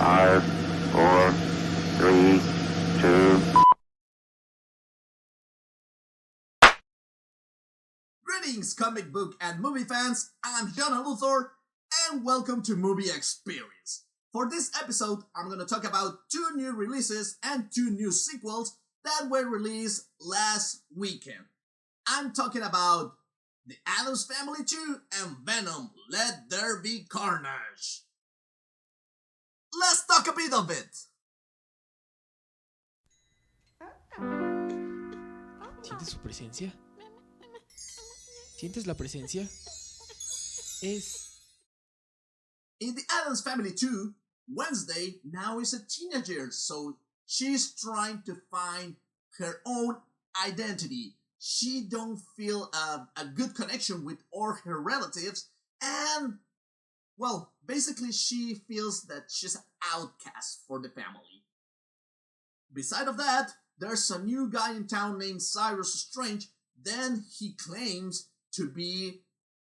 5, 4, 3, 2. Greetings, comic book and movie fans. I'm Jonaluthor, and welcome to Movie-Xperience. For this episode, I'm going to talk about 2 new releases and 2 new sequels that were released last weekend. I'm talking about The Addams Family 2 and Venom, Let There Be Carnage. Let's talk a bit of it. ¿Sientes su presencia? ¿Sientes la presencia? In The Addams Family 2, Wednesday now is a teenager, so she's trying to find her own identity. She don't feel a good connection with all her relatives, and, well, basically she feels that she's an outcast for the family. Beside of that, there's a new guy in town named Cyrus Strange. Then he claims to be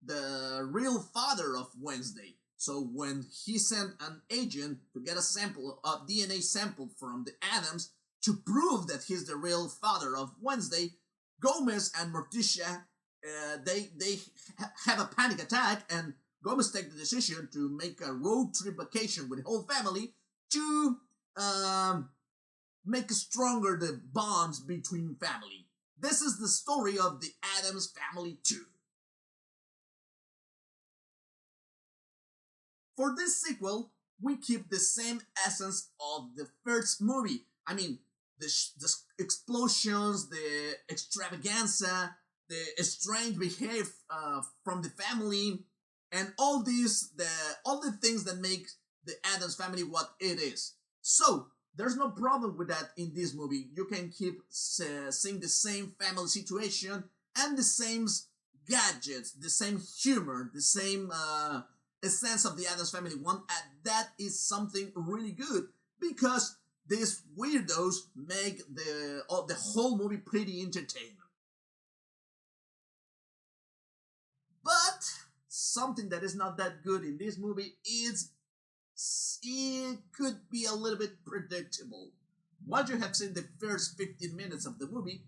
the real father of Wednesday. So when he sent an agent to get a sample, a DNA sample from the Addams to prove that he's the real father of Wednesday, Gomez and Morticia, they have a panic attack, and Gomez takes the decision to make a road trip vacation with the whole family to make stronger the bonds between family. This is the story of The Addams Family 2. For this sequel, we keep the same essence of the first movie. I mean, the explosions, the extravaganza, the strange behavior from the family, and all the things that make the Addams Family what it is. So there's no problem with that in this movie. You can keep seeing the same family situation and the same gadgets, the same humor, the same essence of the Addams Family 1, and that is something really good because these weirdos make the whole movie pretty entertaining. But something that is not that good in this movie is it could be a little bit predictable. Once you have seen the first 15 minutes of the movie,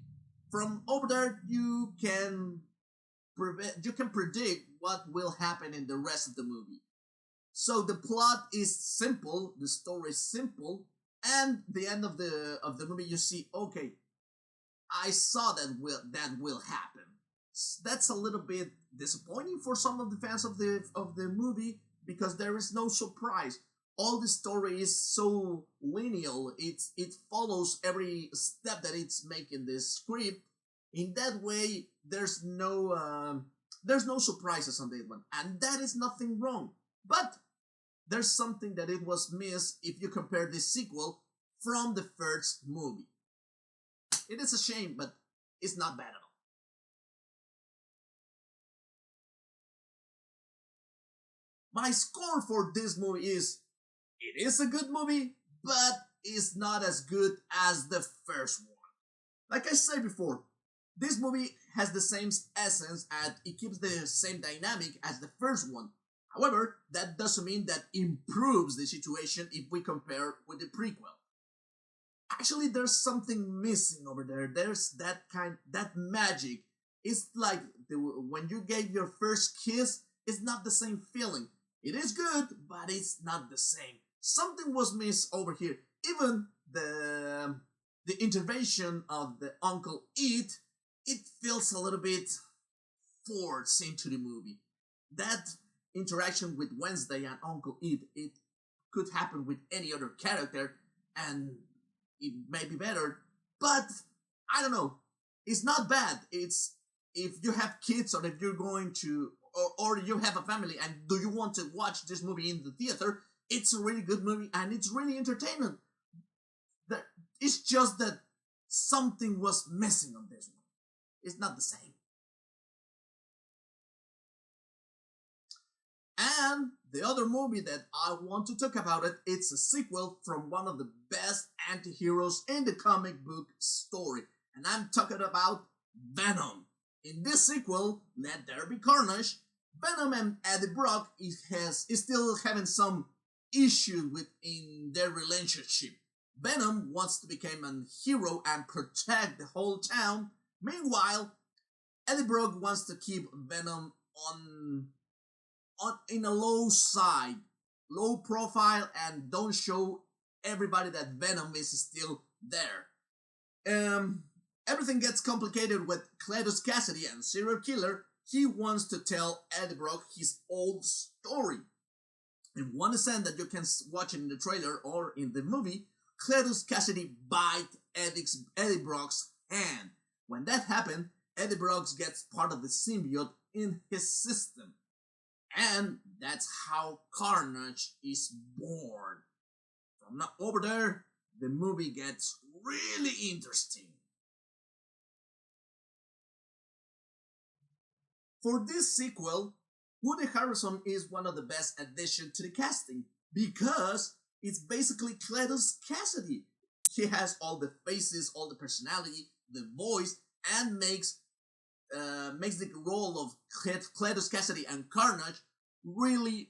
from over there you can predict what will happen in the rest of the movie. So the plot is simple, the story is simple, and the end of the movie you see, okay, I saw that will happen. That's a little bit disappointing for some of the fans of the movie because there is no surprise. All the story is so linear. It follows every step that it's making the script. In that way, there's no surprises on that one, and that is nothing wrong. But there's something that it was missed if you compare the sequel from the first movie. It is a shame, but it's not bad at all. My score for this movie is, it is a good movie, but it's not as good as the first one. Like I said before, this movie has the same essence and it keeps the same dynamic as the first one. However, that doesn't mean that improves the situation if we compare with the prequel. Actually, there's something missing over there. There's that magic. It's like when you gave your first kiss, it's not the same feeling. It is good, but it's not the same. Something was missed over here. Even the intervention of the Uncle Ed, it feels a little bit forced into the movie. That interaction with Wednesday and Uncle Ed, it could happen with any other character, and it may be better, but I don't know. It's not bad. It's if you have kids or if you're going to or you have a family and do you want to watch this movie in the theater, it's a really good movie and it's really entertainment. It's just that something was missing on this one. It's not the same. And the other movie that I want to talk about it's a sequel from one of the best anti-heroes in the comic book story. And I'm talking about Venom. In this sequel, Let There Be Carnage, Venom and Eddie Brock is still having some issues within their relationship. Venom wants to become a hero and protect the whole town. Meanwhile, Eddie Brock wants to keep Venom on in a low profile, and don't show everybody that Venom is still there. Everything gets complicated with Cletus Cassidy and serial killer. He wants to tell Eddie Brock his old story. In one scene that you can watch in the trailer or in the movie, Cletus Cassidy bites Eddie Brock's hand. When that happens, Eddie Brock gets part of the symbiote in his system. And that's how Carnage is born. From now over there, the movie gets really interesting. For this sequel, Woody Harrelson is one of the best additions to the casting because it's basically Cletus Cassidy. He has all the faces, all the personality, the voice, and makes the role of Cletus Cassidy and Carnage really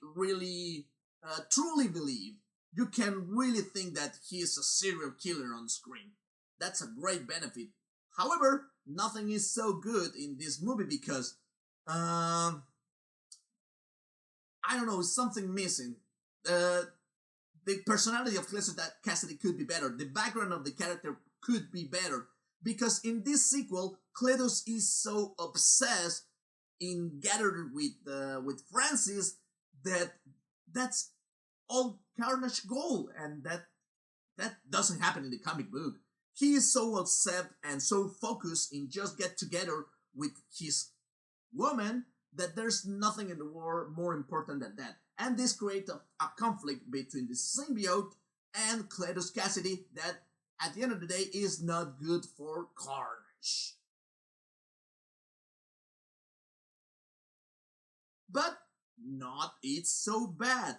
truly believe. You can really think that he is a serial killer on screen. That's a great benefit. However, nothing is so good in this movie because I don't know, something missing. The personality of Cletus Cassidy could be better. The background of the character could be better. Because in this sequel, Cletus is so obsessed in gathering with Francis that's all Carnage's goal, and that doesn't happen in the comic book. He is so upset and so focused in just get together with his woman that there's nothing in the war more important than that. And this creates a conflict between the symbiote and Cletus Cassidy that at the end of the day is not good for Carnage. But not it's so bad.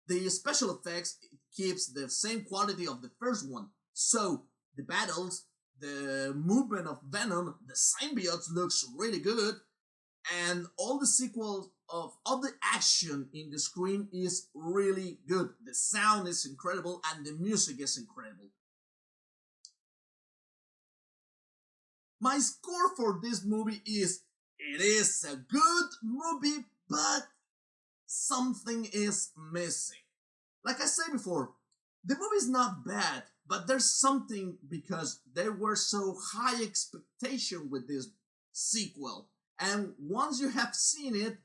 The special effects keeps the same quality of the first one. So the battles, the movement of Venom, the symbiotes looks really good, and all the sequels of all the action in the screen is really good. The sound is incredible and the music is incredible. My score for this movie is, it is a good movie, but something is missing. Like I said before, the movie is not bad, but there's something because there were so high expectation with this sequel. And once you have seen it,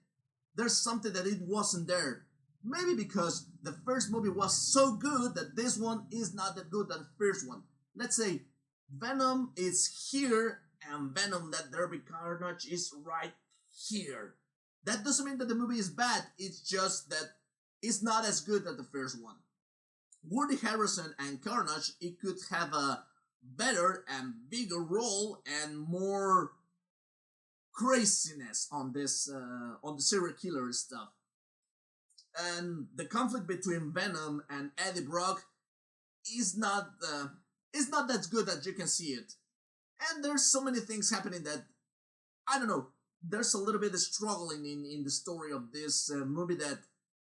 there's something that it wasn't there. Maybe because the first movie was so good that this one is not that good as the first one. Let's say Venom is here and Venom Let There Be Carnage is right here. That doesn't mean that the movie is bad, it's just that it's not as good as the first one. Woody Harrelson and Carnage, it could have a better and bigger role and more craziness on this on the serial killer stuff. And the conflict between Venom and Eddie Brock is not that good that you can see it. And there's so many things happening that I don't know. There's a little bit of struggling in the story of this movie that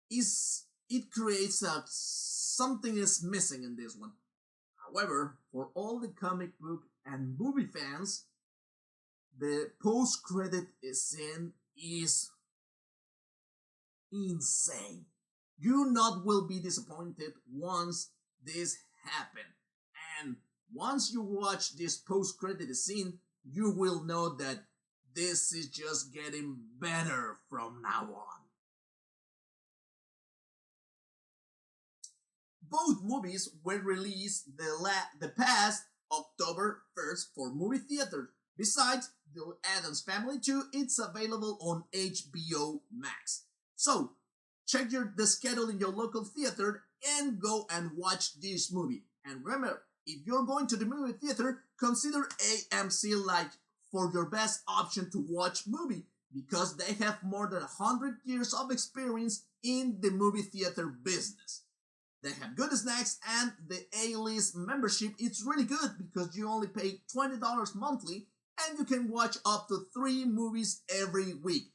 it creates something is missing in this one. However, for all the comic book and movie fans, the post-credit scene is insane. You not will be disappointed once this happen. And once you watch this post-credit scene, you will know that this is just getting better from now on. Both movies were released the past October 1st for movie theaters. Besides, the Addams Family 2, it's available on HBO Max. So, check the schedule in your local theater and go and watch this movie. And remember, if you're going to the movie theater, consider AMC like for your best option to watch movie because they have more than 100 years of experience in the movie theater business. They have good snacks and the A-list membership, it's really good because you only pay $20 monthly and you can watch up to 3 movies every week.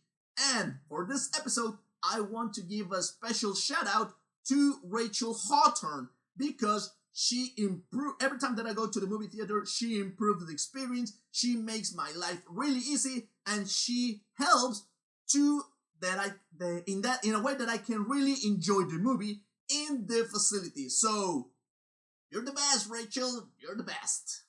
And for this episode, I want to give a special shout out to Rachel Hawthorne because she improved. Every time that I go to the movie theater, she improves the experience. She makes my life really easy, and she helps to in a way that I can really enjoy the movie in the facility. So you're the best, Rachel. You're the best.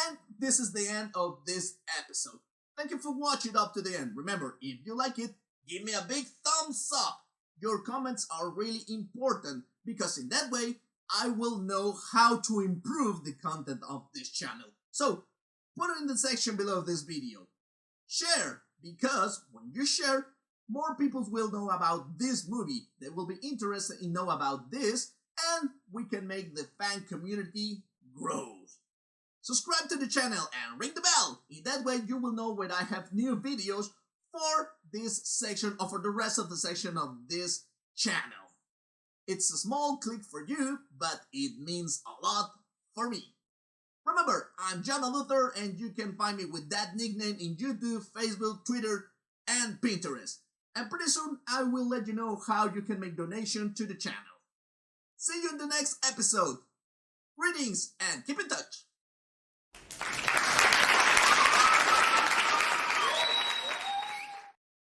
And this is the end of this episode. Thank you for watching up to the end. Remember, if you like it, give me a big thumbs up. Your comments are really important because in that way, I will know how to improve the content of this channel. So, put it in the section below this video. Share, because when you share, more people will know about this movie. They will be interested in know about this, and we can make the fan community grow. Subscribe to the channel and ring the bell. In that way, you will know when I have new videos for this section or for the rest of the section of this channel. It's a small click for you, but it means a lot for me. Remember, I'm Jonaluthor, and you can find me with that nickname in YouTube, Facebook, Twitter, and Pinterest. And pretty soon, I will let you know how you can make donation to the channel. See you in the next episode. Greetings and keep in touch.